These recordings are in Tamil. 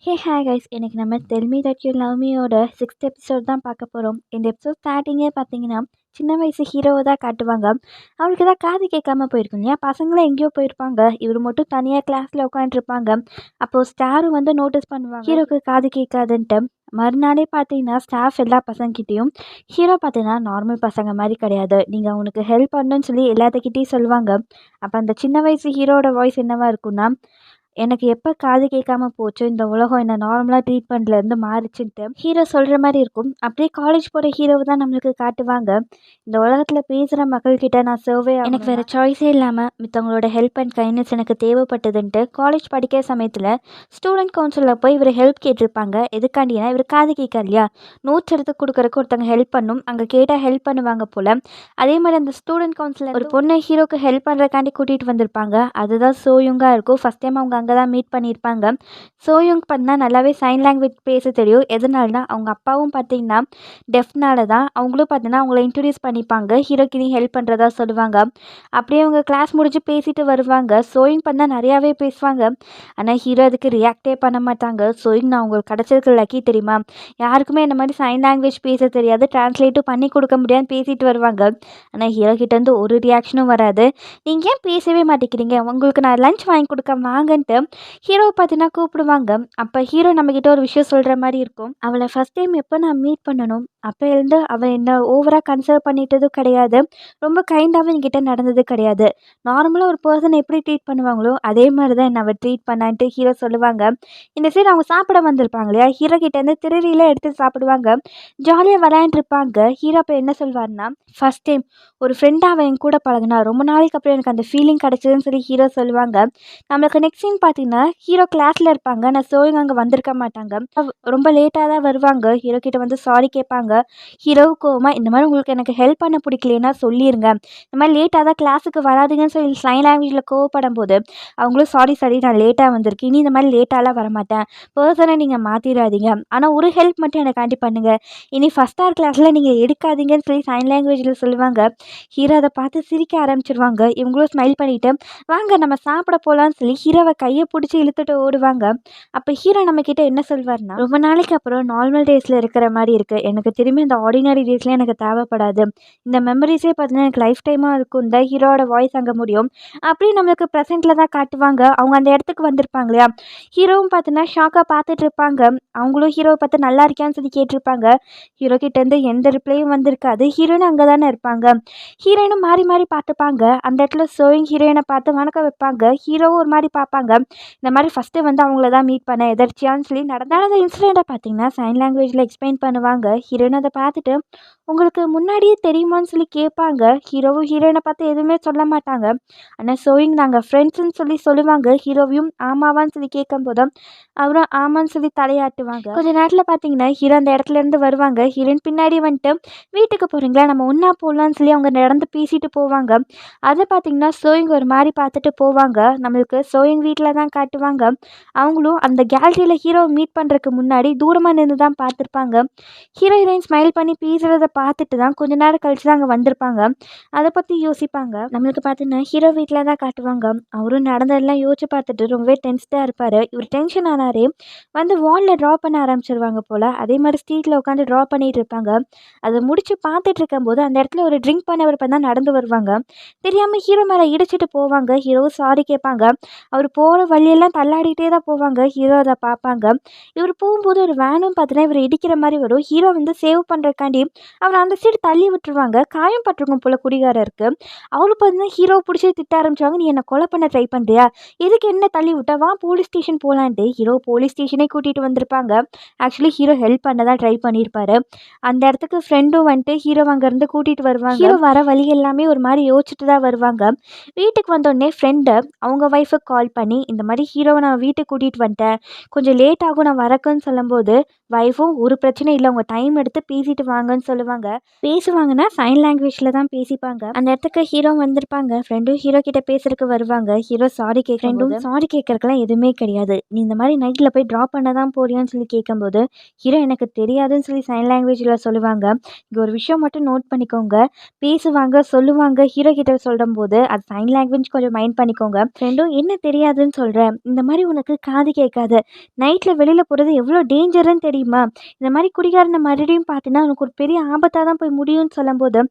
ஹே ஹாய் கைஸ், இன்னைக்கு நம்ம tell me that you love மீயோட 6th எபிசோட் தான் பார்க்க போகிறோம். இந்த எபிசோட் ஸ்டார்டிங்கே பார்த்தீங்கன்னா சின்ன வயசு ஹீரோவை தான் காட்டுவாங்க. அவளுக்கு தான் காது கேட்காம போயிருக்கும் இல்லையா, பசங்களாம் எங்கேயோ போயிருப்பாங்க, இவர் மட்டும் தனியாக கிளாஸில் உட்காந்துருப்பாங்க. அப்போது ஸ்டாரும் வந்து நோட்டீஸ் பண்ணுவாங்க ஹீரோக்கு காது கேட்காதுன்ட்டு. மறுநாளே பார்த்தீங்கன்னா ஸ்டாஃப் எல்லா பசங்கக்கிட்டேயும் ஹீரோ பார்த்தீங்கன்னா நார்மல் பசங்க மாதிரி கிடையாது, நீங்கள் அவனுக்கு ஹெல்ப் பண்ணணும்னு சொல்லி எல்லாத்துக்கிட்டேயும் சொல்லுவாங்க. அப்போ அந்த சின்ன வயசு ஹீரோட வாய்ஸ் என்னவா இருக்குன்னா, எனக்கு எப்போ காது கேட்காம போச்சோ இந்த உலகம் என்னை நார்மலாக ட்ரீட் பண்ணுறதுலேருந்து மாறிச்சுன்ட்டு ஹீரோ சொல்கிற மாதிரி இருக்கும். அப்படியே காலேஜ் போகிற ஹீரோவை தான் நம்மளுக்கு காட்டுவாங்க. இந்த உலகத்தில் பேசுகிற மக்கள்கிட்ட நான் சர்வே எனக்கு வேறு சாய்ஸே இல்லாமல் மித்தவங்களோட ஹெல்ப் அண்ட் கைண்ட்னஸ் எனக்கு தேவைப்பட்டதுன்ட்டு காலேஜ் படிக்கிற சமயத்தில் ஸ்டூடெண்ட் கவுன்சிலில் போய் இவர் ஹெல்ப் கேட்டிருப்பாங்க. எதுக்காண்டினா இவர் காது கேட்கார் இல்லையா, நோட்ஸ் எடுத்து கொடுக்குறக்கு ஒருத்தவங்க ஹெல்ப் பண்ணும், அங்கே கேட்டால் ஹெல்ப் பண்ணுவாங்க போல். அதே மாதிரி அந்த ஸ்டூடெண்ட் கவுன்சிலர் ஒரு பொண்ணை ஹீரோக்கு ஹெல்ப் பண்ணுறக்காண்டி கூட்டிகிட்டு வந்திருப்பாங்க. அதுதான் சோயுங்காக இருக்கும். ஃபஸ்ட் டைம் அவங்க அங்கே தான் மீட் பண்ணியிருப்பாங்க. சோயுங் பண்ணால் நல்லாவே சைன் லாங்குவேஜ் பேச தெரியும். எதனால்னா அவங்க அப்பாவும் பார்த்தீங்கன்னா டெஃப்னால தான். அவங்களும் பார்த்தீங்கன்னா அவங்கள இன்ட்ரடியூஸ் பண்ணிப்பாங்க, ஹீரோக்கு நீ ஹெல்ப் பண்ணுறதா சொல்லுவாங்க. அப்படியே அவங்க கிளாஸ் முடிஞ்சு பேசிட்டு வருவாங்க. சோயிங் பண்ணால் நிறையாவே பேசுவாங்க, ஆனால் ஹீரோ அதுக்கு ரியாக்டே பண்ண மாட்டாங்க. சோயிங் நான் உங்களுக்கு கிடச்சிருக்க லக்கி தெரியுமா, யாருக்குமே இந்த மாதிரி சைன் லாங்குவேஜ் பேச தெரியாது, டிரான்ஸ்லேட்டும் பண்ணி கொடுக்க முடியாதுன்னு பேசிட்டு வருவாங்க. ஆனால் ஹீரோ கிட்டேருந்து ஒரு ரியாக்ஷனும் வராது. நீங்கள் ஏன் பேசவே மாட்டேங்கிறீங்க, உங்களுக்கு நான் லஞ்ச் வாங்கி கொடுக்க வாங்கன்ட்டு ஹீரோவை பார்த்தீங்கன்னா கூப்பிடுவாங்க. அப்போ ஹீரோ நம்மக்கிட்ட ஒரு விஷயம் சொல்கிற மாதிரி இருக்கும். அவளை ஃபஸ்ட் டைம் எப்போ நான் மீட் பண்ணணும் அப்போ இருந்து அவள் என்ன ஓவராக கன்சிடர் பண்ணிட்டதும் கிடையாது, ரொம்ப கைண்டாகவும் என்கிட்ட நடந்தது கிடையாது. நார்மலாக ஒரு பர்சனை எப்படி ட்ரீட் பண்ணுவாங்களோ அதே மாதிரி தான் என்னை அவள் ட்ரீட் பண்ணான்ட்டு ஹீரோ சொல்லுவாங்க. இந்த சைடு அவங்க சாப்பிட வந்திருப்பாங்க இல்லையா, ஹீரோ கிட்டேருந்து திருடியில் எடுத்து சாப்பிடுவாங்க, ஜாலியாக விளையாண்டுருப்பாங்க. ஹீரோ அப்போ என்ன சொல்வார்னா, ஃபஸ்ட் டைம் ஒரு ஃப்ரெண்டாக அவன் என் கூட பழகுனா, ரொம்ப நாளைக்கு அப்புறம் எனக்கு அந்த ஃபீலிங் கிடச்சதுன்னு சொல்லி ஹீரோ சொல்லுவாங்க. நம்மளுக்கு நெக்ஸ்ட் சீன் பார்த்தீங்கன்னா ஹீரோ கிளாஸில் இருப்பாங்க, நான் சோயிங் அங்கே வந்திருக்க மாட்டாங்க. ரொம்ப லேட்டாக தான் வருவாங்க. ஹீரோ கிட்ட வந்து சாரி கேட்பாங்க. ஹீரோவுக்குமா இந்த மாதிரி உங்களுக்கு எனக்கு ஹெல்ப் பண்ண பிடிக்கலன்னா சொல்லிடுங்க, இந்த மாதிரி லேட்டாக தான் கிளாஸுக்கு வராதுங்கன்னு சொல்லி சைன் லாங்குவேஜில் கோவப்படும் போது அவங்களும் சாரி சாரி நான் லேட்டாக வந்திருக்கேன், இனி இந்த மாதிரி லேட்டாலாம் வரமாட்டேன், பர்சனை நீங்கள் மாற்றிடாதீங்க, ஆனால் ஒரு ஹெல்ப் மட்டும் எனக்காண்டி பண்ணுங்கள், இனி ஃபஸ்ட் ஆர் கிளாஸில் நீங்கள் எடுக்காதீங்கன்னு சொல்லி சைன் லாங்குவேஜில் சொல்லுவாங்க. ஹீரோ அதை பார்த்து சிரிக்க ஆரம்பிச்சிருவாங்க. இவங்களும் ஸ்மைல் பண்ணிவிட்டு வாங்க நம்ம சாப்பிட போகலான்னு சொல்லி ஹீரோவை கையை பிடிச்சி இழுத்துட்டு ஓடுவாங்க. அப்போ ஹீரோ நம்மக்கிட்ட என்ன சொல்வார்னா, ரொம்ப நாளைக்கு அப்புறம் நார்மல் டேஸில் இருக்கிற மாதிரி இருக்குது, எனக்கு திரும்பி இந்த ஆர்டினரி டேஸ்லேயே எனக்கு தேவைப்படாது, இந்த மெமரிஸே பார்த்தீங்கன்னா எனக்கு லைஃப் டைமாக இருக்கும். இந்த ஹீரோட வாய்ஸ் அங்கே முடியும். அப்படியே நம்மளுக்கு ப்ரெசென்ட்டில் தான் காட்டுவாங்க. அவங்க அந்த இடத்துக்கு வந்திருப்பாங்க இல்லையா, ஹீரோவும் பார்த்தீங்கன்னா ஷாக்காக பார்த்துட்டு இருப்பாங்க. அவங்களும் ஹீரோவை பார்த்து நல்லா இருக்கியான்னு சொல்லி கேட்டிருப்பாங்க. ஹீரோ கிட்டேருந்து எந்த ரிப்ளையும் வந்திருக்காது. ஹீரோயினும் அங்கே தானே இருப்பாங்க. ஹீரோயினும் மாறி மாறி பார்த்துப்பாங்க. அந்த இடத்துல சோயிங் ஹீரோயினை பார்த்து வணக்கம் வைப்பாங்க. ஹீரோவும் ஒரு மாதிரி பார்ப்பாங்க. இந்த மாதிரி ஃபஸ்ட்டு வந்து அவங்கள தான் மீட் பண்ண எதர்ச்சியான்னு சொல்லி நடந்த இன்சிடெண்ட்டை பார்த்தீங்கன்னா சைன் லாங்குவேஜில் எக்ஸ்பிளைன் பண்ணுவாங்க. ஹீரோயின் அதை பார்த்துட்டு உங்களுக்கு முன்னாடியே தெரியுமான்னு சொல்லி கேட்பாங்க. ஹீரோவும் ஹீரோயினை பார்த்து எதுவுமே சொல்ல மாட்டாங்க. ஆனால் சோயிங் நாங்கள் ஃப்ரெண்ட்ஸுன்னு சொல்லி சொல்லுவாங்க. ஹீரோவையும் ஆமாவான்னு சொல்லி கேட்கும்போது அவரும் ஆமான்னு சொல்லி தலையாட்டுவாங்க. கொஞ்சம் நேரத்தில் பார்த்தீங்கன்னா ஹீரோ அந்த இடத்துலேருந்து வருவாங்க. ஹீரோயின் பின்னாடி வந்துட்டு வீட்டுக்கு போகிறீங்களா, நம்ம ஒன்றா போகலான்னு சொல்லி அவங்க நடந்து பேசிட்டு போவாங்க. அதை பார்த்தீங்கன்னா சோயிங் ஒரு மாதிரி பார்த்துட்டு போவாங்க. நம்மளுக்கு சோயிங் வீட்டில் தான் காட்டுவாங்க. அவங்களும் அந்த கேலரியில் ஹீரோவை மீட் பண்ணுறதுக்கு முன்னாடி தூரமாக நின்று தான் பார்த்துருப்பாங்க. ஹீரோயின் ஸ்மைல் பண்ணி பேசுகிறத பார்த்துட்டு தான் கொஞ்ச நேரம் கழிச்சு தான் அங்கே வந்திருப்பாங்க. அதை பற்றி யோசிப்பாங்க. நம்மளுக்கு பார்த்தீங்கன்னா ஹீரோ வீட்டில் தான் காட்டுவாங்க. அவரும் நடந்ததெல்லாம் யோசிச்சு பார்த்துட்டு ரொம்பவே டென்ஸ்டாக இருப்பார். இவர் டென்ஷன் ஆனாரே வந்து வாலில் ட்ரா பண்ண ஆரம்பிச்சிருவாங்க போல். அதே மாதிரி ஸ்ட்ரீட்டில் உட்காந்து ட்ரா பண்ணிகிட்டு இருப்பாங்க. அதை முடிச்சு பார்த்துட்டு இருக்கும்போது அந்த இடத்துல ஒரு ட்ரிங்க் பண்ணவர் தான் நடந்து வருவாங்க. தெரியாமல் ஹீரோ மேலே இடிச்சிட்டு போவாங்க. ஹீரோவும் சாரி கேட்பாங்க. அவர் போகிற வழியெல்லாம் தள்ளாடிட்டே தான் போவாங்க. ஹீரோ அதை பார்ப்பாங்க. இவர் போகும்போது ஒரு வேனும் பார்த்தீங்கன்னா இவர் இடிக்கிற மாதிரி வரும். ஹீரோ வந்து சேவ் பண்ணுறக்காண்டி அவர் அந்த சைடு தள்ளி விட்டுருவாங்க. காயம் பட்டிருக்கும் போல் குடிகாரருக்கு. அவரு பார்த்தீங்கன்னா ஹீரோ பிடிச்சி திட்ட ஆரம்பிச்சுவாங்க, நீ என்னை கொலை பண்ண ட்ரை பண்ணுறியா, எதுக்கு என்ன தள்ளி விட்டா, வா போலீஸ் ஸ்டேஷன் போகலான்ட்டு ஹீரோ போலீஸ் ஸ்டேஷனே கூட்டிகிட்டு வந்திருப்பாங்க. ஆக்சுவலி ஹீரோ ஹெல்ப் பண்ண தான் ட்ரை பண்ணியிருப்பாரு. அந்த இடத்துக்கு ஃப்ரெண்டும் வந்துட்டு ஹீரோ அங்கேருந்து கூட்டிகிட்டு வருவாங்க. ஹீரோ வர வழி எல்லாமே ஒரு மாதிரி யோசிச்சுட்டு தான் வருவாங்க. வீட்டுக்கு வந்தோடனே ஃப்ரெண்டு அவங்க ஒய்ஃபுக்கு கால் பண்ணி இந்த மாதிரி ஹீரோவை நான் வீட்டுக்கு கூட்டிகிட்டு வந்துட்டேன், கொஞ்சம் லேட் ஆகும் நான் வரக்குன்னு சொல்லும்போது ஒய்ஃபும் ஒரு பிரச்சனை இல்லை, அவங்க டைம் எடுத்து பேசிட்டு வாங்கன்னு சொல்லுவாங்க. பேசுவாங்கன்னா சைன் லாங்குவேஜில் தான் பேசிப்பாங்க. அந்த இடத்துக்கு ஹீரோ வந்திருப்பாங்க. ஃப்ரெண்டும் ஹீரோ கிட்ட பேசுறதுக்கு வருவாங்க. ஹீரோ சாரி ஃப்ரெண்டும் சாரி கேட்கறதுக்கெல்லாம் எதுவுமே கிடையாது, நீ இந்த மாதிரி நைட்டில் போய் ட்ராப் பண்ண தான் போறியான்னு சொல்லி கேட்கும்போது ஹீரோ எனக்கு தெரியாதுன்னு சொல்லி சைன் லாங்குவேஜில் சொல்லுவாங்க. இங்கே ஒரு விஷயம் மட்டும் நோட் பண்ணிக்கோங்க, பேசுவாங்க சொல்லுவாங்க ஹீரோ கிட்ட சொல்லும் போது அது சைன் லாங்குவேஜ் கொஞ்சம் மைண்ட் பண்ணிக்கோங்க. ஃப்ரெண்டும் என்ன தெரியாதுன்னு சொல்கிறேன், இந்த மாதிரி உனக்கு காது கேட்காது, நைட்டில் வெளியில் போகிறது எவ்வளோ டேஞ்சருன்னு தெரியுமா, இந்த மாதிரி குடிகாரனை மறுபடியும் பார்த்தீங்கன்னா உனக்கு ஒரு பெரிய ஆபத்தாக தான் போய் முடியும்னு சொல்லும்போது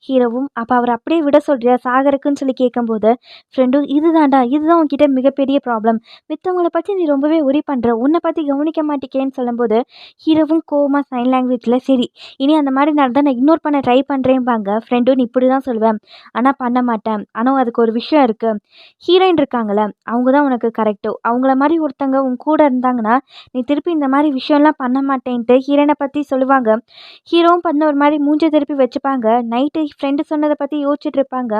ஹீரோவும் அப்போ அவர் அப்படியே விட சொல்கிறியா சாகருக்குன்னு சொல்லி கேட்கும்போது ஃப்ரெண்டும் இதுதான் உன்கிட்ட மிகப்பெரிய ப்ராப்ளம், மித்தவங்கள பற்றி நீ ரொம்பவே உரி பண்ணுற, உன்னை பற்றி கவனிக்க மாட்டேக்கேன்னு சொல்லும்போது ஹீரோவும் கோவமாக சைன் லாங்குவேஜில் சரி இனி அந்த மாதிரி நடந்தால் நான் இக்னோர் பண்ண ட்ரை பண்ணுறேன்பாங்க. ஃப்ரெண்டும் நீ இப்படி தான் சொல்லுவேன், ஆனால் பண்ண மாட்டேன், ஆனால் அதுக்கு ஒரு விஷயம் இருக்குது, ஹீரோயின் இருக்காங்களே அவங்க தான் உனக்கு கரெக்டு, அவங்கள மாதிரி ஒருத்தங்க உன் கூட இருந்தாங்கன்னா நீ திருப்பி இந்த மாதிரி விஷயம்லாம் பண்ண மாட்டேன்ட்டு ஹீரோயினை பற்றி சொல்லுவாங்க. ஹீரோவும் பண்ண ஒரு மாதிரி மூஞ்ச திருப்பி வச்சுப்பாங்க. நைட்டு ஃப்ரெண்டு சொன்னதை பற்றி யோசிச்சுட்டு இருப்பாங்க.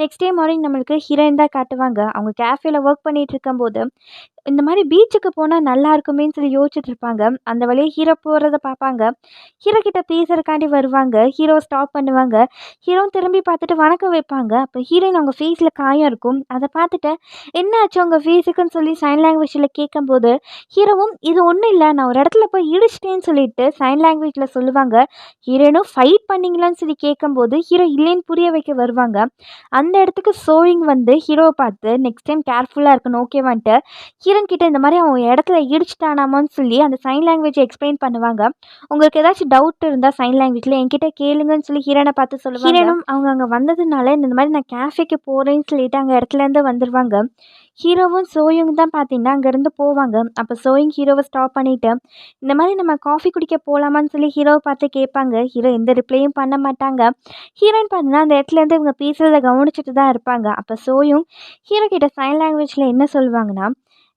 நெக்ஸ்ட் டே மார்னிங் நம்மளுக்கு ஹீரோயின் தான் காட்டுவாங்க. அவங்க கேஃபேல ஒர்க் பண்ணிட்டு இருக்கும்போது இந்த மாதிரி பீச்சுக்கு போனால் நல்லா இருக்குமேன்னு சொல்லி யோசிச்சுட்டு இருப்பாங்க. அந்த வழியே ஹீரோ போகிறத பார்ப்பாங்க. ஹீரோ கிட்ட பேசுறதுக்காண்டி வருவாங்க. ஹீரோ ஸ்டாப் பண்ணுவாங்க. ஹீரோ திரும்பி பார்த்துட்டு வணக்கம் வைப்பாங்க. அப்போ ஹீரோயின் அவங்க ஃபேஸில் காயம் இருக்கும். அதை பார்த்துட்டு என்ன ஆச்சு உங்கள் ஃபேஸுக்குன்னு சொல்லி சைன் லாங்குவேஜில் கேட்கும்போது ஹீரோவும் இது ஒன்றும் இல்லை, நான் ஒரு இடத்துல போய் இடிச்சிட்டேன்னு சொல்லிட்டு சைன் லாங்குவேஜில் சொல்லுவாங்க. ஹீரோயினும் ஃபைட் பண்ணீங்களான்னு சொல்லி கேட்கும்போது ஹீரோ இல்லைன்னு புரிய வைக்க வருவாங்க. அந்த இடத்துக்கு சோயிங் வந்து ஹீரோவை பார்த்து நெக்ஸ்ட் டைம் கேர்ஃபுல்லாக இருக்கணும் ஓகேவான்ட்டு ஹீரோயின் கிட்ட இந்த மாதிரி அவன் இடத்துல இடிச்சிட்டானாமான்னு சொல்லி அந்த சைன் லாங்குவேஜை எக்ஸ்பிளைன் பண்ணுவாங்க. உங்களுக்கு ஏதாச்சும் டவுட் இருந்தால் சைன் லாங்குவேஜில் என்கிட்ட கேளுங்கன்னு சொல்லி ஹீரோனை பார்த்து சொல்லுவாங்க. ஹீரோனும் அவங்க அங்கே வந்ததுனால இந்த மாதிரி நான் கேஃபேக்கு போகிறேன்னு சொல்லிட்டு அங்கே இடத்துலேருந்து வந்துடுவாங்க. ஹீரோவும் சோயும் தான் பார்த்தீங்கன்னா அங்கேருந்து போவாங்க. அப்போ சோயிங் ஹீரோவை ஸ்டாப் பண்ணிவிட்டு இந்த மாதிரி நம்ம காஃபி குடிக்க போகலாமான்னு சொல்லி ஹீரோவை பார்த்து கேட்பாங்க. ஹீரோ எந்த ரிப்ளையும் பண்ண மாட்டாங்க. ஹீரோயின் பார்த்தீங்கன்னா அந்த இடத்துலேருந்து இவங்க பேசுகிறத கவனிச்சுட்டு தான் இருப்பாங்க. அப்போ சோயும் ஹீரோ கிட்ட சைன் லாங்குவேஜில் என்ன சொல்லுவாங்கன்னா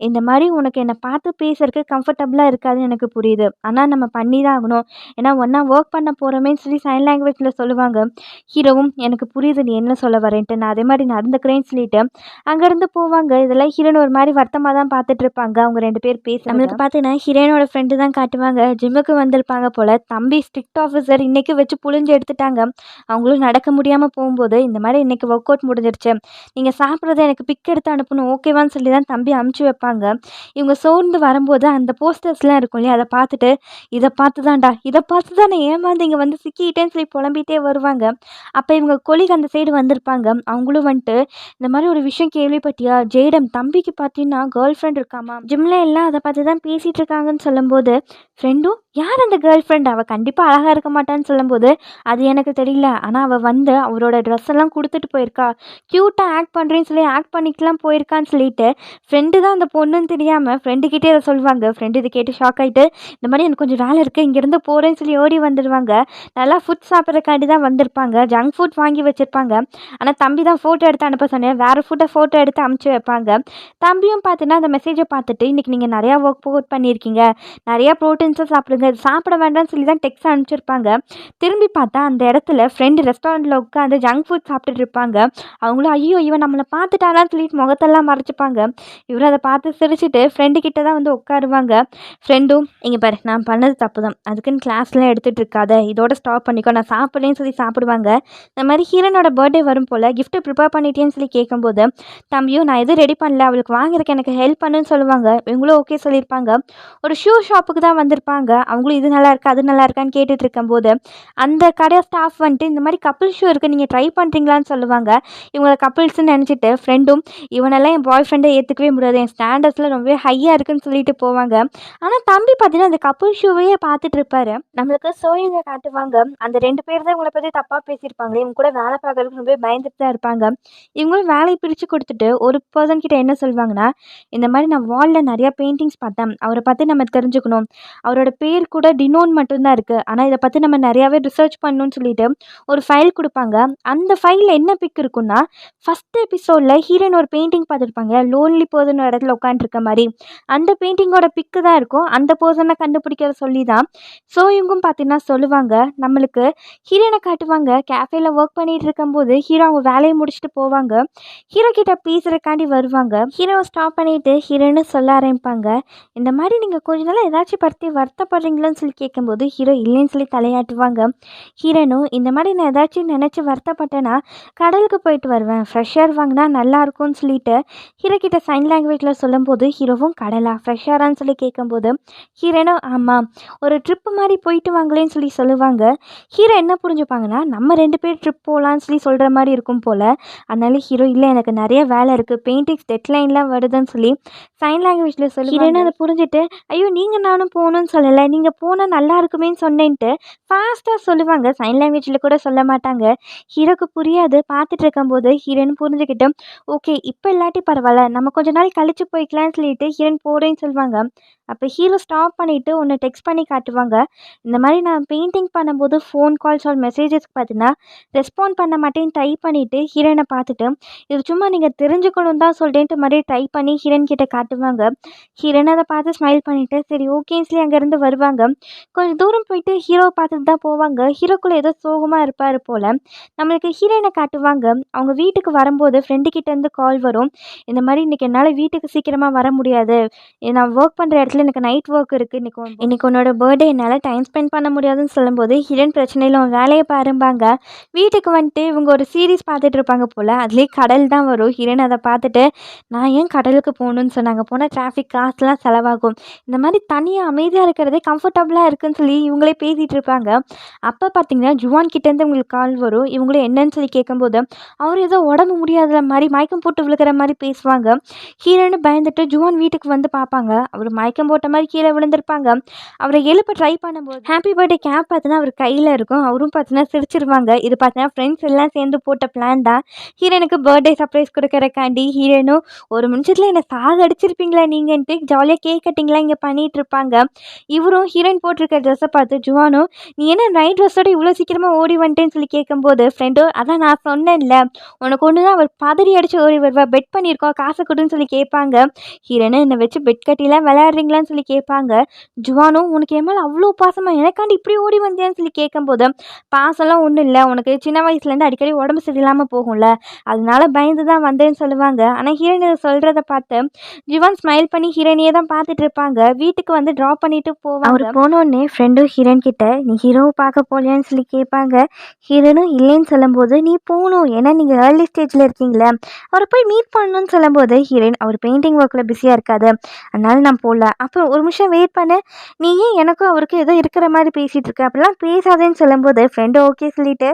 இந்த மாதிரி உனக்கு என்னை பார்த்து பேசுறதுக்கு கம்ஃபர்டபுளாக இருக்காதுன்னு எனக்கு புரியுது, ஆனால் நம்ம பண்ணி தான் ஆகணும், ஏன்னா ஒன்றா ஒர்க் பண்ண போகிறோமேன்னு சொல்லி சைன் லாங்குவேஜில் சொல்லுவாங்க. ஹீரோவும் எனக்கு புரியுது நீ என்ன சொல்ல வரேன்ட்டு, நான் அதே மாதிரி நடந்துக்கிறேன்னு சொல்லிட்டு அங்கேருந்து போவாங்க. இதெல்லாம் ஹீரோயின் ஒரு மாதிரி வருத்தமாக தான் பார்த்துட்டு இருப்பாங்க. அவங்க 2 பேர் நம்மளுக்கு பார்த்தீங்கன்னா ஹீரோயினோட ஃப்ரெண்டு தான் காட்டுவாங்க. ஜிம்முக்கு வந்திருப்பாங்க போல். தம்பி ஸ்ட்ரிக்ட் ஆஃபீஸர் இன்னைக்கு வச்சு புழிஞ்சு எடுத்துட்டாங்க. அவங்களும் நடக்க முடியாமல் போகும்போது இந்த மாதிரி இன்னைக்கு ஒர்க் அவுட் முடிஞ்சிருச்சு, நீங்கள் சாப்பிட்றத எனக்கு பிக் எடுத்து அனுப்பணும் ஓகேவான்னு சொல்லி தான் தம்பி அமுச்சு வைப்பாங்க. இவங்க சோர்ந்து வரும்போது அந்த போஸ்டர்ஸ்லாம் இருக்கும் இல்லையா, அதை பார்த்துட்டு இதை பார்த்து தான் நான் ஏமாந்து இங்கே வந்து சிக்கிட்டேன்னு சொல்லி புலம்பிகிட்டே வருவாங்க. அப்போ இவங்க கொலிக் அந்த சைடு வந்திருப்பாங்க. அவங்களும் வந்துட்டு இந்த மாதிரி ஒரு விஷயம் கேள்விப்பட்டியா, ஜெய்டம் தம்பிக்கு பார்த்தீங்கன்னா கேர்ள் ஃப்ரெண்ட் இருக்காமா, ஜிம்ல எல்லாம் அதை பார்த்து தான் பேசிகிட்டு இருக்காங்கன்னு சொல்லும்போது ஃப்ரெண்டும் யார் அந்த கேர்ள் ஃப்ரெண்ட், அவள் கண்டிப்பாக அழகாக இருக்க மாட்டான்னு சொல்லும்போது அது எனக்கு தெரியல, ஆனால் அவள் வந்து அவரோட ட்ரெஸ் எல்லாம் கொடுத்துட்டு போயிருக்கா, க்யூட்டாக ஆக்ட் பண்ணுறேன்னு சொல்லி ஆக்ட் பண்ணிக்கலாம் போயிருக்கான்னு சொல்லிட்டு ஃப்ரெண்டு தான் அந்த பொண்ணுன்னு தெரியாமல் ஃப்ரெண்டுக்கிட்டே அதை சொல்லுவாங்க. ஃப்ரெண்டு இதை கேட்டு ஷாக் ஆகிட்டு இந்த மாதிரி எனக்கு கொஞ்சம் வேலை இருக்குது இங்கேருந்து போகிறேன்னு சொல்லி ஓடி வந்துடுவாங்க. நல்லா ஃபுட் சாப்பிட்றதுக்காண்டி தான் வந்திருப்பாங்க. ஜங்க் ஃபுட் வாங்கி வச்சுருப்பாங்க. ஆனால் தம்பி தான் ஃபோட்டோ எடுத்து அனுப்ப சொன்னேன், வேறு ஃபுட்டை ஃபோட்டோ எடுத்து அமுச்சு வைப்பாங்க. தம்பியும் பார்த்தீங்கன்னா அந்த மெசேஜை பார்த்துட்டு இன்றைக்கி நீங்கள் நிறையா ஒர்க் அவுட் பண்ணியிருக்கீங்க, நிறையா ப்ரோட்டீன்ஸும் சாப்பிடுங்க, இது சாப்பிட வேண்டாம்னு சொல்லி தான் டெக்ஸ்ட் அனுப்பிச்சிருப்பாங்க. திரும்பி பார்த்தா அந்த இடத்துல ஃப்ரெண்டு ரெஸ்டாரண்ட்டில் உட்காந்து ஜங்க் ஃபுட் சாப்பிட்டுட்டு இருப்பாங்க. அவங்களும் ஐயோ இவன் நம்மளை பார்த்துட்டாலான்னு சொல்லிட்டு முகத்தெல்லாம் மறைச்சிப்பாங்க. இவரும் அதை பார்த்து சிரிச்சுட்டு ஃப்ரெண்டு கிட்ட தான் வந்து உட்காருவாங்க. ஃப்ரெண்டும் இங்கே பாரு நான் பண்ணது தப்பு தான், அதுக்குன்னு கிளாஸ்லாம் எடுத்துகிட்டு இருக்காத, இதோட ஸ்டாப் பண்ணிக்கோ, நான் சாப்பிட்றேன்னு சொல்லி சாப்பிடுவாங்க. இந்த மாதிரி ஹீரோனோட பர்த்டே வரும் போல் கிஃப்ட்டு ப்ரிப்பேர் பண்ணிட்டேன்னு சொல்லி கேட்கும்போது தம்பியும் நான் எதுவும் ரெடி பண்ணல, அவளுக்கு வாங்குறதுக்கு எனக்கு ஹெல்ப் பண்ணுன்னு சொல்லுவாங்க. இவங்களும் ஓகே சொல்லியிருப்பாங்க. ஒரு ஷூ ஷாப்புக்கு தான் வந்திருப்பாங்க. அவங்களும் இது நல்லா இருக்கா அது நல்லா இருக்கான்னு கேட்டுட்டு இருக்கும்போது அந்த கடை ஸ்டாஃப் வந்துட்டு இந்த மாதிரி கப்பிள் ஷூ இருக்குது நீங்கள் ட்ரை பண்ணுறீங்களான்னு சொல்லுவாங்க. இவங்களை கப்பிள்ஸ்ன்னு நினச்சிட்டு ஃப்ரெண்டும் இவனெல்லாம் என் பாய் ஃப்ரெண்டை ஏற்றுக்கவே முடியாது, என் ஸ்டாண்டர்ட்ஸில் ரொம்பவே ஹையாக இருக்குன்னு சொல்லிட்டு போவாங்க. ஆனால் தம்பி பார்த்தீங்கன்னா அந்த கப்பிள் ஷூவையே பார்த்துட்டு இருப்பாரு. நம்மளுக்கு சோயிங்க காட்டுவாங்க. அந்த 2 பேர் தான் இவங்களை பற்றி தப்பாக பேசியிருப்பாங்களே, இவங்க கூட வேலை பார்க்கறதுக்கு ரொம்பவே பயந்துட்டு தான் இருப்பாங்க. இவங்களும் வேலையை பிரித்து கொடுத்துட்டு ஒரு பர்சன் கிட்ட என்ன சொல்லுவாங்கன்னா இந்த மாதிரி நான் வாலில் நிறையா பெயிண்டிங்ஸ் பார்த்தேன், அவரை பற்றி நம்ம தெரிஞ்சுக்கணும், அவரோட பேர் கூட டினோன் மட்டும்தான் இருக்குது, ஆனால் இதை பற்றி நம்ம நிறையாவே ரிசர்ச் பண்ணணும்னு சொல்லிட்டு ஒரு ஃபைல் கொடுப்பாங்க. அந்த ஃபைலில் என்ன பிக் இருக்குன்னா ஃபஸ்ட் எபிசோடில் ஹீரோயின் ஒரு பெயிண்டிங் பார்த்துருப்பாங்க, லோன்லி பர்சன் ஒரு இடத்துல உட்காந்துருக்க மாதிரி, அந்த பெயிண்டிங்கோட பிக்கு தான் இருக்கும். அந்த பர்சனை கண்டுபிடிக்கிற சொல்லி தான் ஸோ இவங்கும் பார்த்தீங்கன்னா சொல்லுவாங்க. நம்மளுக்கு ஹீரோயினை காட்டுவாங்க. கேஃபேல ஒர்க் பண்ணிட்டு இருக்கும்போது ஹீரோ அவங்க வேலையை முடிச்சுட்டு போவாங்க. ஹீரோ கிட்ட பேசுறதுக்காண்டி வருவாங்க. ஹீரோவை ஸ்டாப் பண்ணிட்டு ஹீரோன்னு சொல்ல ஆரம்பிப்பாங்க. இந்த மாதிரி நீங்கள் கொஞ்ச நாள் ஏதாச்சும் பற்றி வருத்தப்படுறீங்களான்னு சொல்லி கேட்கும்போது ஹீரோ இல்லைன்னு சொல்லி தலையாட்டுவாங்க. ஹீரோனும் இந்த மாதிரி நான் ஏதாச்சும் நினச்சி வருத்தப்பட்டேன்னா கடலுக்கு போயிட்டு வருவேன், ஃப்ரெஷ்ஷர் வாங்கினா நல்லா இருக்கும்னு சொல்லிட்டு ஹீரோ கிட்ட சைன் லாங்குவேஜில் சொல்லுவாங்க. சொல்லும்போது ஹீரோவும் கடலா ஃப்ரெஷ்ஷாரான்னு சொல்லி கேட்கும்போது ஹீரோனும் ஆமாம் ஒரு ட்ரிப்பு மாதிரி போயிட்டு வாங்களேன்னு சொல்லி சொல்லுவாங்க. ஹீரோ என்ன புரிஞ்சுப்பாங்கன்னா நம்ம 2 பேர் ட்ரிப் போகலான்னு சொல்லி சொல்கிற மாதிரி இருக்கும் போல். அதனால ஹீரோ இல்லை எனக்கு நிறைய வேலை இருக்குது பெயிண்டிங்ஸ் டெட்லைன்லாம் வருதுன்னு சொல்லி சைன் லாங்குவேஜில் சொல்லி ஹீரோன்னு அதை புரிஞ்சுட்டு ஐயோ நீங்கள் நானும் போகணும்னு சொல்லலை நீங்கள் போனால் நல்லா இருக்குமேன்னு சொன்னேன்ட்டு ஃபாஸ்ட்டாக சொல்லுவாங்க. சைன் லாங்குவேஜில் கூட சொல்ல மாட்டாங்க. ஹீரோக்கு புரியாது. பார்த்துட்டு இருக்கும்போது ஹீரோன்னு புரிஞ்சுக்கிட்டு ஓகே இப்போ இல்லாட்டி பரவாயில்ல நம்ம கொஞ்ச நாள் கழிச்சு போய்க்கலாம்னு சொல்லிட்டு ஹீரோயின் போகிறேன்னு சொல்லுவாங்க. அப்போ ஹீரோ ஸ்டாப் பண்ணிவிட்டு ஒன்று டெக்ஸ்ட் பண்ணி காட்டுவாங்க. இந்த மாதிரி நான் பெயிண்டிங் பண்ணும்போது ஃபோன் கால்ஸ் ஆர் மெசேஜஸ்க்கு பார்த்தீங்கன்னா ரெஸ்பாண்ட் பண்ண மாட்டேன்னு டைப் பண்ணிவிட்டு ஹீரோயினை பார்த்துட்டு இது சும்மா நீங்கள் தெரிஞ்சுக்கணும் தான் சொல்லிட்டு மாதிரி டைப் பண்ணி ஹீரோயின் கிட்ட காட்டுவாங்க. ஹீரோயின் அதை பார்த்து ஸ்மைல் பண்ணிவிட்டு சரி ஓகேன்னு சொல்லி அங்கேருந்து வருவாங்க. கொஞ்சம் தூரம் போயிட்டு ஹீரோவை பார்த்துட்டு தான் போவாங்க. ஹீரோக்குள்ளே ஏதோ சோகமாக இருப்பார் போல். நம்மளுக்கு ஹீரோயினை காட்டுவாங்க. அவங்க வீட்டுக்கு வரும்போது ஃப்ரெண்டுக்கிட்டேருந்து கால் வரும். இந்த மாதிரி இன்றைக்கி என்னால் வீட்டுக்கு சீக்கிரமாக வர முடியாது. நான் ஒர்க் பண்ணுற இடத்துல எனக்கு நைட் ஒர்க் இருக்குது. இன்றைக்கி உன்னோட பர்த்டே என்னால் டைம் ஸ்பெண்ட் பண்ண முடியாதுன்னு சொல்லும்போது ஹீரோயின் பிரச்சனையில் அவன் வேலையை பாரும்பாங்க. வீட்டுக்கு வந்துட்டு இவங்க ஒரு சீரீஸ் பார்த்துட்டு இருப்பாங்க போல். அதுலேயே கடல் தான் வரும். ஹீரோயின் அதை பார்த்துட்டு நான் ஏன் கடலுக்கு போகணுன்னு சொன்னாங்க போனால் டிராஃபிக் காசுலாம் செலவாகும். இந்த மாதிரி தனியாக அமைதியாக இருக்கிறதே கம்ஃபர்டபுளாக இருக்குன்னு சொல்லி இவங்களே பேசிகிட்டு இருப்பாங்க. அப்போ பார்த்தீங்கன்னா ஜுவான் கிட்டேருந்து இவங்களுக்கு கால் வரும். இவங்களும் என்னன்னு சொல்லி கேட்கும்போது அவர் ஏதோ உடம்பு முடியாத மாதிரி மயக்கம் போட்டு விழுக்கிற மாதிரி பேசுவாங்க. ஹீரோன்னு பயந்துட்டு ஜுவான் வீட்டுக்கு வந்து பார்ப்பாங்க. அவர் மயக்கம் போட்ட மாதிரி கீழே விழுந்திருப்பாங்க. அவரை எழுப்ப ட்ரை பண்ணும்போது ஹாப்பி பர்த்டே கேப் பார்த்தீங்கன்னா அவர் கையில் இருக்கும். அவரும் பார்த்தீங்கன்னா சிரிச்சிருவாங்க. இது பார்த்தீங்கன்னா ஃப்ரெண்ட்ஸ் எல்லாம் சேர்ந்து போட்ட பிளான் தான். ஹீரோனுக்கு பர்த்டே சர்ப்ரைஸ் கொடுக்கறக்காண்டி ஹீரோனும் ஒரு நிமிஷத்தில் என்னை சாகடிச்சிருப்பீங்களா நீங்கன்ட்டு ஜாலியாக கேக் கட்டிங்லாம் இங்கே பண்ணிகிட்டு இருப்பாங்க. இவரும் ஹீரோயின் போட்டிருக்க ட்ரெஸ்ஸை பார்த்து ஜுவானும் நீ என்ன நைட் ட்ரெஸ்ஸோட இவ்வளோ சீக்கிரமாக ஓடி வந்துட்டேன்னு சொல்லி கேட்கும்போது ஃப்ரெண்டோ அதான் நான் சொன்னேன்ல உனக்கு ஒன்று தான் அவர் பதறி அடித்து ஓடி வருவா பெட் பண்ணியிருக்கோம் காசை கொடுன்னு சொல்லி கேட்பாங்க. ஹீரோனு என்னை வச்சு பெட் கட்டிலாம் விளையாடுறீங்களான்னு சொல்லி கேட்பாங்க. ஜுவானும் உனக்கு என் மேலே அவ்வளோ பாசமாக எனக்காண்டி இப்படி ஓடி வந்தியான்னு சொல்லி கேட்கும்போது பாசம்லாம் ஒன்றும் இல்லை உனக்கு சின்ன வயசுலேருந்து அடிக்கடி உடம்பு சரியில்லாமல் போகும்ல அதனால பயந்து தான் வந்தேன்னு சொல்லுவாங்க. ஆனால் ஹீரோயின் இதை சொல்கிறத பார்த்து ஜுவான் ஸ்மைல் பண்ணி ஹீரோயினியே தான் பார்த்துட்டு இருப்பாங்க. வீட்டுக்கு வந்து ட்ராப் பண்ணிட்டு போவாங்க. அவர் போனோடனே ஃப்ரெண்டும் ஹீரோயின் கிட்ட நீ ஹீரோவை பார்க்க போகலையான்னு சொல்லி கேட்பாங்க. ஹீரோனும் இல்லைன்னு சொல்லும்போது நீ போகணும் ஏன்னா நீங்கள் ஏர்லி ஸ்டேஜில் இருக்கீங்களே அவரை போய் மீட் பண்ணணும்னு சொல்லும்போது ஹீரோயின் அவர் பெயிண்டிங் ஒர்க்கில் பிஸியாக இருக்காது அதனால நான் போகல. அப்புறம் ஒரு நிமிஷம் வெயிட் பண்ண நீ ஏன் எனக்கும் அவருக்கு ஏதோ இருக்கிற மாதிரி பேசிகிட்டு இருக்க அப்படிலாம் பேசாதேன்னு சொல்லும்போது ஃப்ரெண்டு ஓகே சொல்லிட்டு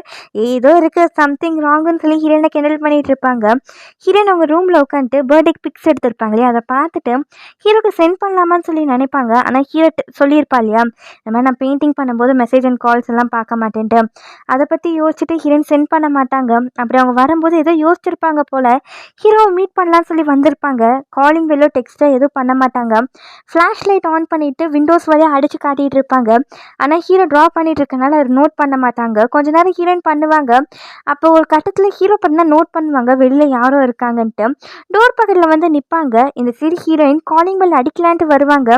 ஏதோ இருக்குது சம்திங் ராங்குன்னு சொல்லி ஹீரோயினை கிண்டல் பண்ணிகிட்டு இருப்பாங்க. ஹீரோயின் அவங்க ரூமில் உட்காந்துட்டு பர்த்டேக்கு பிக்ஸ் எடுத்திருப்பாங்க இல்லையா அதை பார்த்துட்டு ஹீரோக்கு சென்ட் பண்ணலாமான்னு சொல்லி நினைப்பாங்க. ஆனால் ஹீரோ சொல்லியிருப்பா இல்லையா இந்த மாதிரி நான் பெயிண்டிங் பண்ணும்போது மெசேஜ் அண்ட் கால்ஸ் எல்லாம் பார்க்க மாட்டேன்ட்டு அதை பற்றி யோசிச்சுட்டு ஹீரோயின் சென்ட் பண்ண மாட்டாங்க. அப்படி அவங்க வரும்போது ஏதோ யோசிச்சிருப்பாங்க போல் ஹீரோவை மீட் பண்ணலான்னு சொல்லி வந்திருப்பாங்க. காலிங் பெல்லோ டெக்ஸ்ட்டோ எதுவும் பண்ண மாட்டாங்க. ஃப்ளாஷ் லைட் ஆன் பண்ணிவிட்டு விண்டோஸ் வழியாக அடித்து காட்டிகிட்டு இருப்பாங்க. ஆனால் ஹீரோ ட்ரா பண்ணிட்டு இருக்கனால அதை நோட் பண்ண மாட்டாங்க. கொஞ்ச நேரம் ஹீரோயின் பண்ணுவாங்க. அப்போ ஒரு கட்டத்தில் ஹீரோ பார்த்தீங்கன்னா நோட் பண்ணுவாங்க வெளியில் யாரோ இருக்காங்கன்ட்டு. டோர் பக்கத்தில் வந்து நிற்பாங்க. இந்த சைடு ஹீரோயின் காலிங் பெல் அடிக்கலான்ட்டு வருவாங்க.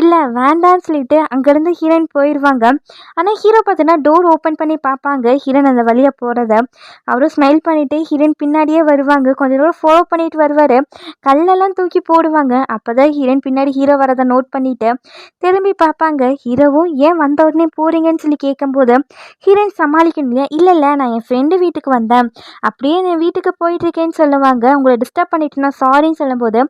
இல்லை வேண்டான்னு சொல்லிட்டு அங்கேருந்து ஹீரோயின் போயிடுவாங்க. ஆனால் ஹீரோ பார்த்தீங்கன்னா டோர் ஓப்பன் பண்ணி பார்ப்பாங்க ஹீரோயின் அந்த வழியாக போகிறத. அவரும் ஸ்மைல் பண்ணிவிட்டு ஹீரோயின் பின்னாடியே வருவாங்க. கொஞ்சம் தூரம் ஃபாலோ பண்ணிட்டு வருவார். கல்லெல்லாம் தூக்கி போடுவாங்க. அப்போ தான் ஹீரோயின் பின்னாடி ஹீரோ வரதை நோட் பண்ணிவிட்டு திரும்பி பார்ப்பாங்க. ஹீரோவும் ஏன் வந்த உடனே போகிறீங்கன்னு சொல்லி கேட்கும்போது ஹீரோயின் சமாளிக்கணும் இல்லையா இல்லை நான் என் ஃப்ரெண்டு வீட்டுக்கு வந்தேன் அப்படியே என் வீட்டுக்கு போயிட்டுருக்கேன்னு சொல்லுவாங்க. உங்களை டிஸ்டர்ப் பண்ணிட்டு நான் சாரின்னு சொல்லும்போது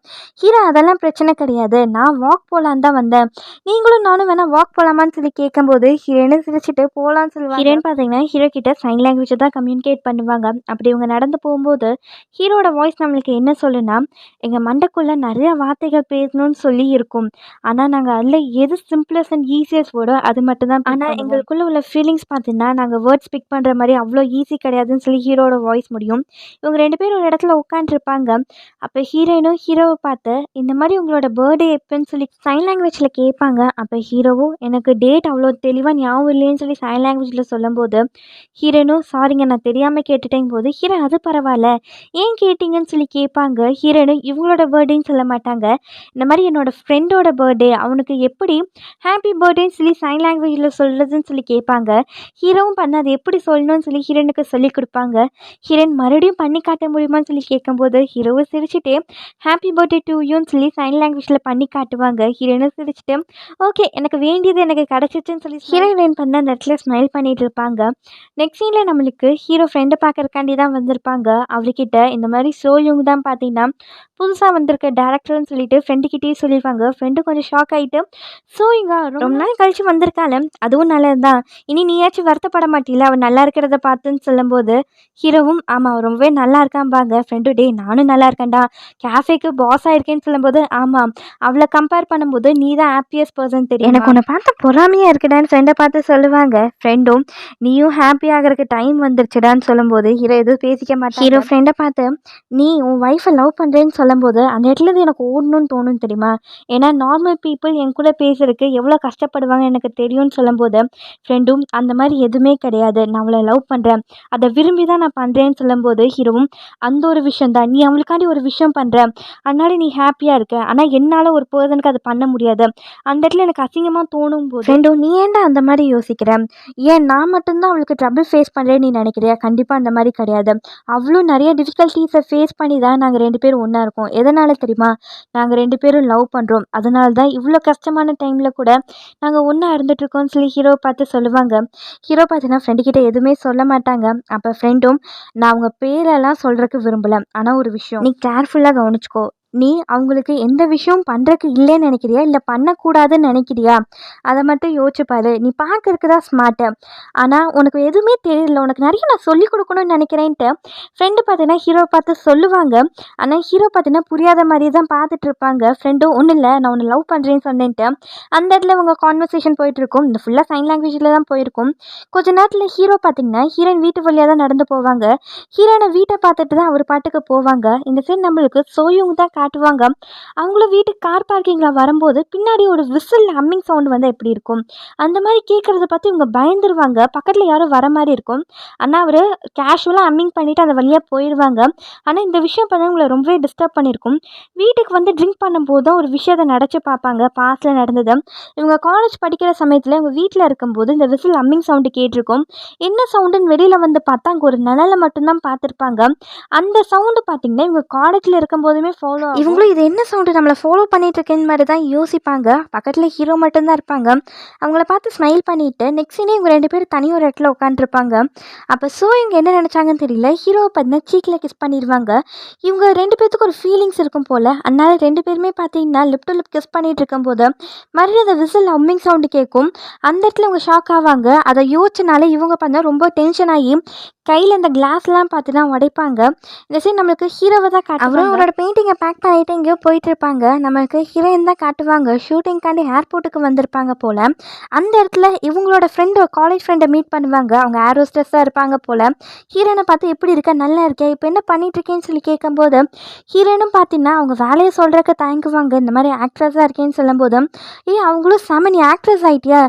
ஹீரோ அதெல்லாம் பிரச்சனை கிடையாது நான் வாக் போகலான்னு தான் வந்தேன் நீங்களும் நானும் வேணால் வாக் போகலாமான்னு சொல்லி கேட்கும்போது ஹீரோயினை சிரிச்சுட்டு போகலான்னு சொல்லுவாங்க. ஹீரோயின் பார்த்தீங்கன்னா ஹீரோ கிட்ட சைன் லாங்குவேஜை தான் கம்யூனிகேட் பண்ணுவாங்க. அப்படி இவங்க நடந்து போகும்போது ஹீரோட வாய்ஸ் நம்மளுக்கு என்ன சொல்லுன்னா எங்கள் மண்டைக்குள்ளே நிறைய வார்த்தைகள் பேசணும்னு சொல்லி இருக்கும் ஆனால் நாங்கள் அதில் எது சிம்பிளஸ்ட் அண்ட் ஈஸியஸ்ட் வேர்டோ அது மட்டும்தான். ஆனால் எங்களுக்குள்ளே உள்ள ஃபீலிங்ஸ் பார்த்தீங்கன்னா நாங்கள் வேர்ட்ஸ் ஸ்பீக் பண்ணுற மாதிரி அவ்வளோ ஈஸி கிடையாதுன்னு சொல்லி ஹீரோட வாய்ஸ் முடியும். இவங்க 2 பேரும் ஒரு இடத்துல உட்காந்துருப்பாங்க. அப்போ ஹீரோயினும் ஹீரோவை பார்த்து இந்த மாதிரி உங்களோட பர்த்டே எப்போன்னு சொல்லி சைன் லாங்குவேஜில் கேட்பாங்க. அப்போ ஹீரோவும் எனக்கு டேட் அவ்வளோ தெளிவாக ஞாபகம் இல்லைன்னு சொல்லி சைன் லாங்குவேஜில் சொல்லும்போது ஹீரோனும் சாரிங்க நான் தெரியாமல் கேட்டுட்டேங்க போது ஹீரோ அது பரவாயில்ல ஏன் கேட்டிங்கன்னு சொல்லி கேட்பாங்க. ஹீரோனும் இவங்களோட பர்த்டேன்னு சொல்ல மாட்டாங்க. இந்த மாதிரி என்னோடய ஃப்ரெண்டோட பர்த்டே அவனுக்கு எப்படி ஹாப்பி பர்த்டேன்னு சொல்லி சைன் லாங்குவேஜில் சொல்கிறதுன்னு சொல்லி கேட்பாங்க. ஹீரோவும் பண்ண அது எப்படி சொல்லணும்னு சொல்லி ஹீரோனுக்கு சொல்லி கொடுப்பாங்க. ஹீரோயின் மறுபடியும் பண்ணி காட்ட முடியுமான்னு சொல்லி கேட்கும்போது ஹீரோவை சிரிச்சுட்டே ஹாப்பி பர்த்டே டு யூன்னு சொல்லி சைன் லாங்குவேஜில் பண்ணி காட்டுவாங்க. ஹீரோயினும் சிரிச்சுட்டு ஓகே எனக்கு வேண்டியது எனக்கு கிடச்சிச்சுன்னு சொல்லி ஹீரோயின் பண்ண அந்த இடத்துல ஸ்மைல் பண்ணிட்டு இருப்பாங்க. நெக்ஸ்ட் சீனில் நம்மளுக்கு ஹீரோ ஃப்ரெண்டை பார்க்கறக்காண்டி தான் வந்திருப்பாங்க. அவர்கிட்ட இந்த மாதிரி சோயுங் தான் பார்த்தீங்கன்னா புதுசாக வந்திருக்க டேரக்டர்னு சொல்லிட்டு ஃப்ரெண்டுக்கிட்டேயே சொல்லியிருப்பாங்க. ஃப்ரெண்டு கொஞ்சம் ஷாக் ஆகிட்டு, ஸோ இங்கே ரொம்ப நாள் கழிச்சு வந்திருக்காள, அதுவும் நல்லது தான். இனி நீயாச்சும் வருத்தப்பட மாட்டீல அவள் நல்லா இருக்கிறத பார்த்துன்னு சொல்லும்போது, ஹீரோவும் ஆமாம் அவள் ரொம்பவே நல்லா இருக்கான்பாங்க. ஃப்ரெண்டு டே நானும் நல்லா இருக்கேன்டா, கேஃபேக்கு பாஸ் ஆயிருக்கேன்னு சொல்லும்போது, ஆமாம் அவளை கம்பேர் பண்ணும்போது நீ தான் ஹாப்பியஸ்ட் பர்சன் தெரியும், எனக்கு உன்னை பார்த்து பொறாமையாக இருக்குடான்னு ஃப்ரெண்டை பார்த்து சொல்லுவாங்க. ஃப்ரெண்டும் நீயும் ஹாப்பி ஆகிறதுக்கு டைம் வந்துருச்சுடான்னு சொல்லும்போது ஹீரோ எதுவும் பேசிக்க மாட்டான். ஹீரோ ஃப்ரெண்டை பார்த்து நீ உன் ஒய்ஃபை லவ் பண்ணுறேன்னு சொல்லும்போது அந்த இடத்துலேருந்து எனக்கு ஓடணும்னு தோணும் தெரியுமா, ஏன்னா நார்மல் பீப்புள் என் கூட பேசுறதுக்கு எவ்வளோ கஷ்டப்படுவாங்க எனக்கு தெரியும்னு சொல்லும்போது ஃப்ரெண்டும் அந்த மாதிரி எதுவுமே கிடையாது, நான் அவளை லவ் பண்ணுறேன், அதை விரும்பி தான் நான் பண்ணுறேன்னு சொல்லும்போது ஹீரோவும் அந்த ஒரு விஷயம் தான், நீ அவளுக்காண்டி ஒரு விஷயம் பண்ணுற அதனால நீ ஹாப்பியாக இருக்க, ஆனால் என்னால் ஒரு பர்சனுக்கு அதை பண்ண முடியாது, அந்த இடத்துல எனக்கு அசிங்கமாக தோணும் போது ஃப்ரெண்டும் நீ ஏன்டா அந்த மாதிரி யோசிக்கிற, ஏன் நான் மட்டும்தான் அவளுக்கு ட்ரபிள் ஃபேஸ் பண்ணுறேன்னு நீ நினைக்கிறியா, கண்டிப்பாக அந்த மாதிரி கிடையாது, அவ்வளோ நிறைய டிஃபிகல்ட்டிஸை ஃபேஸ் பண்ணி தான் நாங்கள் 2 பேரும் ஒன்றா இருக்கோம், எதனால் தெரியுமா, நாங்கள் 2 பேரும் லவ் பண்ணுறோம், அதனால தான் இவ்வளோ கஷ்டமான டைமில் கூட நாங்கள் ஒன்றா இருந்துகிட்ருக்கோம்னு சொல்லி ஹீரோ பார்த்து சொல்லுவாங்க. ஹீரோ பார்த்தீங்கன்னா ஃப்ரெண்டுக்கிட்ட எதுவுமே சொல்ல மாட்டாங்க. அப்போ ஃப்ரெண்டும் நான் அவங்க பேரெல்லாம் சொல்கிறதுக்கு விரும்பலை, ஆனால் ஒரு விஷயம் நீ கேர்ஃபுல்லாக கவனிச்சுக்கோ, நீ அவங்களுக்கு எந்த விஷயம் பண்ணுறக்கு இல்லைன்னு நினைக்கிறியா இல்லை பண்ணக்கூடாதுன்னு நினைக்கிறியா, அதை மட்டும் யோசிச்சுப்பாரு, நீ பார்க்கறதுக்கு தான் ஸ்மார்ட்டு, ஆனால் உனக்கு எதுவுமே தெரியல, உனக்கு நிறைய நான் சொல்லிக் கொடுக்கணும்னு நினைக்கிறேன்ட்டு ஃப்ரெண்டு பார்த்தீங்கன்னா ஹீரோ பார்த்து சொல்லுவாங்க. ஆனால் ஹீரோ பார்த்தீங்கன்னா புரியாத மாதிரி தான் பார்த்துட்டு இருப்பாங்க. ஃப்ரெண்டும் ஒன்றும் இல்லை நான் உன்னை லவ் பண்ணுறேன்னு சொன்னேன்ட்டு அந்த இடத்துல உங்கள் கான்வர்சேஷன் போயிட்டுருக்கும். இந்த ஃபுல்லாக சைன் லாங்குவேஜில் தான் போயிருக்கும். கொஞ்ச நேரத்தில் ஹீரோ பார்த்தீங்கன்னா ஹீரோயின் வீட்டு வழியாக தான் நடந்து போவாங்க. ஹீரோயினை வீட்டை பார்த்துட்டு தான் அவர் பாட்டுக்கு போவாங்க. இந்த சைடு நம்மளுக்கு சோயுங்க தான் காட்டுவாங்க. அவங்களும் வீட்டுக்கு கார் பார்க்கிங்கில் வரும்போது பின்னாடி ஒரு விசில் ஹம்மிங் சவுண்டு வந்து எப்படி இருக்கும், அந்த மாதிரி கேட்குறத பார்த்து இவங்க பயந்துருவாங்க. பக்கத்தில் யாரும் வர மாதிரி இருக்கும். ஆனால் அவர் கேஷுவலாக ஹம்மிங் பண்ணிவிட்டு அந்த வழியாக போயிடுவாங்க. ஆனால் இந்த விஷயம் பார்த்தா உங்களை ரொம்பவே டிஸ்டர்ப் பண்ணியிருக்கும். வீட்டுக்கு வந்து ட்ரிங்க் பண்ணும்போது தான் ஒரு விஷயத்தை நினச்சி பார்ப்பாங்க. பாஸ்டில் நடந்தது. இவங்க காலேஜ் படிக்கிற சமயத்தில் இவங்க வீட்டில் இருக்கும்போது இந்த விசில் ஹம்மிங் சவுண்டு கேட்டிருக்கும். என்ன சவுண்டுன்னு வெளியில் வந்து பார்த்தா அங்கே ஒரு நிழலை மட்டும்தான் பார்த்துருப்பாங்க. அந்த சவுண்டு பார்த்திங்கன்னா இவங்க காலேஜில் இருக்கும்போதுமே ஃபாலோ ஆகும். இவங்களும் இது என்ன சவுண்டு நம்மளை ஃபாலோ பண்ணிட்டு இருக்கேன்னு மாதிரி தான் யோசிப்பாங்க. பக்கத்தில் ஹீரோ மட்டும்தான் இருப்பாங்க. அவங்கள பார்த்து ஸ்மைல் பண்ணிவிட்டு நெக்ஸ்ட் சீனே இவங்க 2 பேரும் தனி ஒரு இடத்துல உட்காந்துருப்பாங்க. அப்போ இவங்க என்ன நினச்சாங்கன்னு தெரியல, ஹீரோவை பார்த்தீங்கன்னா சீக்கில் கிஸ் பண்ணிடுவாங்க. இவங்க 2 பேர்த்துக்கு ஒரு ஃபீலிங்ஸ் இருக்கும் போல். அதனால 2 பேருமே பார்த்தீங்கன்னா லிப் டு லிப் கிஸ் பண்ணிகிட்டு இருக்கும்போது மறுபடியும் அந்த விசில் ஹம்மிங் சவுண்டு கேட்கும். அந்த இடத்துல இவங்க ஷாக் ஆவாங்க. அதை யோசிச்சனால இவங்க பார்த்தா ரொம்ப டென்ஷன் ஆகி கையில் இந்த கிளாஸ்லாம் பார்த்தீங்கன்னா உடைப்பாங்க. இந்த சைடு நம்மளுக்கு ஹீரோவை தான் காட்டுவாங்க. அவரும் அவரோட பெயிண்டிங்கை பேக் பண்ணிட்டு எங்கேயோ போயிட்டு இருப்பாங்க. நம்மளுக்கு ஹீரோயின் தான் காட்டுவாங்க. ஷூட்டிங்காண்டி ஏர்போர்ட்டுக்கு வந்திருப்பாங்க போல். அந்த இடத்துல இவங்களோட ஃப்ரெண்டு காலேஜ் ஃப்ரெண்டை மீட் பண்ணுவாங்க. அவங்க ஏர் ஹோஸ்டஸாக இருப்பாங்க போல். ஹீரோனை பார்த்து எப்படி இருக்க, நல்லா இருக்கே, இப்போ என்ன பண்ணிகிட்ருக்கேன்னு சொல்லி கேட்கும்போது ஹீரோயினும் பார்த்தீங்கன்னா அவங்க வேலையை சொல்கிறதுக்கு தயங்குவாங்க. இந்த மாதிரி ஆக்ட்ரஸாக இருக்கேன்னு சொல்லும்போது அவங்களும் செம நீ ஆக்ட்ரஸ் ஆகிட்டியா,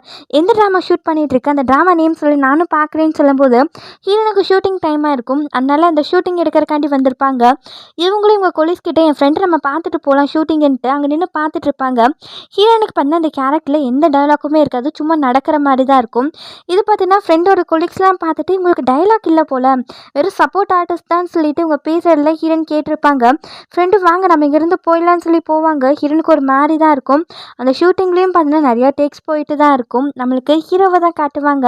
எந்த ட்ராமா ஷூட் பண்ணிகிட்ருக்க, அந்த ட்ராமா நேம் சொல்லி நானும் பார்க்குறேன்னு சொல்லும்போது ஹீரோனுக்கு ஷூட்டிங் டைமாக இருக்கும். அதனால அந்த ஷூட்டிங் எடுக்கிறக்காண்டி வந்திருப்பாங்க. இவங்களும் இவங்க கொலீஸ் கிட்டே என் ஃப்ரெண்டு நம்ம பார்த்துட்டு போகலாம் ஷூட்டிங்குன்ட்டு அங்கே நின்று பார்த்துட்டு இருப்பாங்க. ஹீரோனுக்கு பண்ண அந்த கேரக்டரில் எந்த டைலாக்குமே இருக்காது, சும்மா நடக்கிற மாதிரி தான் இருக்கும். இது பார்த்தீங்கன்னா ஃப்ரெண்டோட கொலீக்ஸ்லாம் பார்த்துட்டு இவங்களுக்கு டைலாக் இல்லை போல், வெறும் சப்போர்ட் ஆர்டிஸ்ட் தான் சொல்லிட்டு இவங்க பேசுகிறதுல ஹீரோயின் கேட்டிருப்பாங்க. ஃப்ரெண்டு வாங்க நம்ம இங்கேருந்து போயிடலான்னு சொல்லி போவாங்க. ஹீரோனுக்கு ஒரு மாதிரி தான் இருக்கும். அந்த ஷூட்டிங்லேயும் பார்த்தீங்கன்னா நிறையா டேக்ஸ் போயிட்டு தான் இருக்கும். நம்மளுக்கு ஹீரோவை தான் காட்டுவாங்க.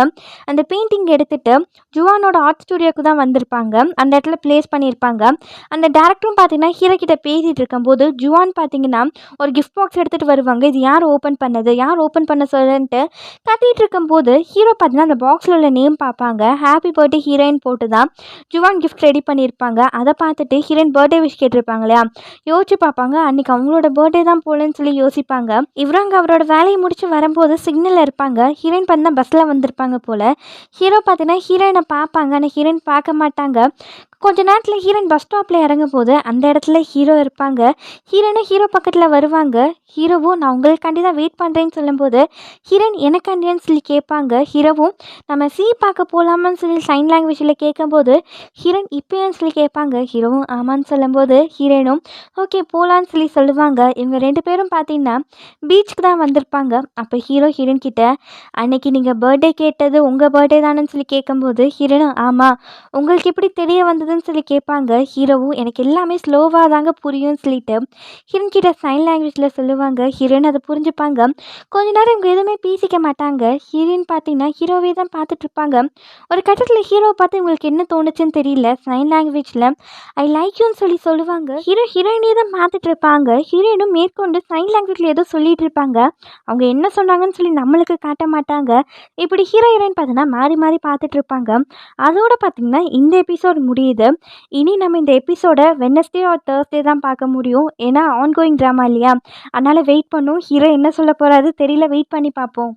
அந்த பெயிண்டிங் எடுத்துகிட்டு ஜுவானோட ஆர்ட் ஸ்டுடியோக்கு தான் வந்திருப்பாங்க. அந்த இடத்துல ப்ளேஸ் பண்ணியிருப்பாங்க. அந்த டேரக்டரும் பார்த்தீங்கன்னா ஹீரோ கிட்ட பேசிகிட்டு இருக்கும்போது ஜுவான் பார்த்தீங்கன்னா ஒரு கிஃப்ட் பாக்ஸ் எடுத்துகிட்டு வருவாங்க. இது யார் ஓப்பன் பண்ணது, யார் ஓப்பன் பண்ண சொல்லுன்ட்டு கத்திட்டு இருக்கும்போது ஹீரோ பார்த்தீங்கன்னா அந்த பாக்ஸில் உள்ள நேம் பார்ப்பாங்க. ஹாப்பி பர்த்டே ஹீரோயின் போட்டு தான் ஜுவான் கிஃப்ட் ரெடி பண்ணியிருப்பாங்க. அதை பார்த்துட்டு ஹீரோயின் பர்த்டே விஷ் கேட்டிருப்பாங்க இல்லையா, யோசிச்சு பார்ப்பாங்க. அன்றைக்கி அவங்களோட பர்த்டே தான் போலன்னு சொல்லி யோசிப்பாங்க. இவரும் அங்கே அவரோட வேலையை முடிச்சு வரும்போது சிக்னலில் இருப்பாங்க. ஹீரோயின் பார்த்தீங்கன்னா பஸ்ஸில் வந்திருப்பாங்க போல். ஹீரோ பார்த்தீங்கன்னா ஹீரோயினை பார்ப்பாங்க. ஆனால் ஹீரோயின் பார்க்க மாட்டாங்க. கொஞ்ச நேரத்தில் ஹீரோயின் பஸ் ஸ்டாப்பில் இறங்கும் போது அந்த இடத்துல ஹீரோ இருப்பாங்க. ஹீரோயினும் ஹீரோ பக்கத்தில் வருவாங்க. ஹீரோவும் நான் உங்களுக்காண்டி தான் வெயிட் பண்ணுறேன்னு சொல்லும்போது ஹீரோயின் எனக்காண்டியான்னு சொல்லி கேட்பாங்க. ஹீரோவும் நம்ம பார்க்க போகலாமான்னு சொல்லி சைன் லாங்குவேஜில் கேட்கும்போது ஹீரோயின் இப்போயான்னு சொல்லி கேட்பாங்க. ஹீரோவும் ஆமான்னு சொல்லும்போது ஹீரோயினும் ஓகே போகலான்னு சொல்லி சொல்லுவாங்க. இவங்க 2 பேரும் பார்த்தீங்கன்னா பீச்சுக்கு தான் வந்திருப்பாங்க. அப்போ ஹீரோயின் கிட்ட அன்னைக்கு நீங்கள் பர்த்டே கேட்டது உங்கள் பர்த்டே தானேன்னு சொல்லி கேட்கும்போது ஹீரோயினும் ஆமாம் உங்களுக்கு எப்படி தெரிய வந்ததுன்னு புரியுதுன்னு சொல்லி கேட்பாங்க. ஹீரோவும் எனக்கு எல்லாமே ஸ்லோவாக தாங்க புரியும்னு சொல்லிட்டு ஹீரோயின் கிட்ட சைன் லாங்குவேஜில் சொல்லுவாங்க. ஹீரோயின் அதை புரிஞ்சுப்பாங்க. கொஞ்ச நேரம் இவங்க எதுவுமே பேசிக்க மாட்டாங்க. ஹீரோயின் பார்த்தீங்கன்னா ஹீரோவே தான் பார்த்துட்டு இருப்பாங்க. ஒரு கட்டத்தில் ஹீரோவை பார்த்து இவங்களுக்கு என்ன தோணுச்சுன்னு தெரியல. சைன் லாங்குவேஜில் ஐ லைக் யூன்னு சொல்லி சொல்லுவாங்க. ஹீரோயினே தான் பார்த்துட்டு இருப்பாங்க. ஹீரோயினும் மேற்கொண்டு சைன் லாங்குவேஜில் ஏதோ சொல்லிட்டு இருப்பாங்க. அவங்க என்ன சொன்னாங்கன்னு சொல்லி நம்மளுக்கு காட்ட மாட்டாங்க. இப்படி ஹீரோயின் பார்த்தீங்கன்னா மாறி மாறி பார்த்துட்டு இருப்பாங்க. அதோட பார்த்தீங்கன்னா இந்த எபிசோட் முடியுது. இனி நம்ம இந்த எபிசோட வெட்னஸ்டே ஆர் தேர்ஸ்டே தான் பார்க்க முடியும். ஏன்னா ஆன்கோயிங் ட்ராமா இல்லையா, அதனால் வெயிட் பண்ணும். ஹீரோ என்ன சொல்ல போகிறாரு தெரியல, வெயிட் பண்ணி பார்ப்போம்.